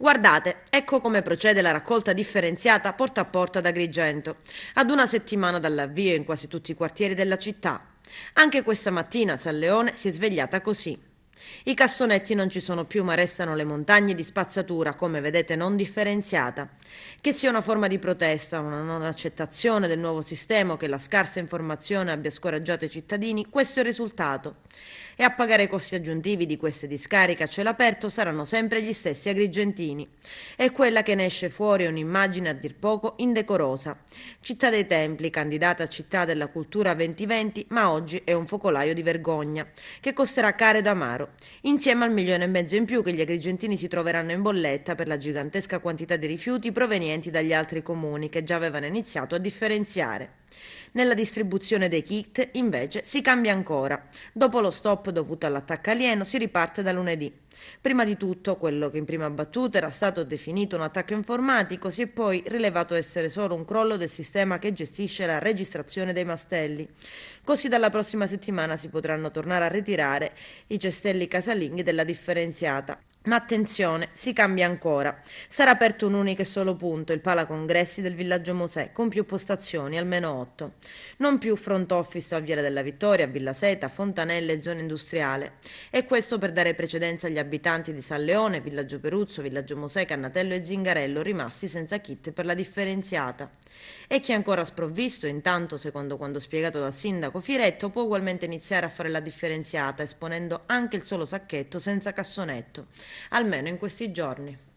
Guardate, ecco come procede la raccolta differenziata porta a porta da Agrigento, ad una settimana dall'avvio in quasi tutti i quartieri della città. Anche questa mattina San Leone si è svegliata così. I cassonetti non ci sono più, ma restano le montagne di spazzatura, come vedete non differenziata. Che sia una forma di protesta, una non accettazione del nuovo sistema o che la scarsa informazione abbia scoraggiato i cittadini, questo è il risultato. E a pagare i costi aggiuntivi di queste discariche a cielo aperto saranno sempre gli stessi agrigentini. E quella che ne esce fuori è un'immagine a dir poco indecorosa. Città dei Templi, candidata a città della cultura 2020, ma oggi è un focolaio di vergogna, che costerà caro ed amaro, insieme al 1,5 milioni in più che gli agrigentini si troveranno in bolletta per la gigantesca quantità di rifiuti provenienti dagli altri comuni che già avevano iniziato a differenziare. Nella distribuzione dei kit, invece, si cambia ancora. Dopo lo stop dovuto all'attacco alieno, si riparte da lunedì. Prima di tutto, quello che in prima battuta era stato definito un attacco informatico si è poi rilevato essere solo un crollo del sistema che gestisce la registrazione dei mastelli. Così dalla prossima settimana si potranno tornare a ritirare i cestelli casalinghi della differenziata. Ma attenzione, si cambia ancora. Sarà aperto un unico e solo punto, il Pala Congressi del Villaggio Mosè, con più postazioni, almeno 8. Non più front office a Viale della Vittoria, Villa Seta, Fontanelle e zona industriale. E questo per dare precedenza agli abitanti di San Leone, Villaggio Peruzzo, Villaggio Mosè, Cannatello e Zingarello, rimasti senza kit per la differenziata. E chi è ancora sprovvisto, intanto, secondo quanto spiegato dal sindaco Firetto, può ugualmente iniziare a fare la differenziata, esponendo anche il solo sacchetto senza cassonetto, almeno in questi giorni.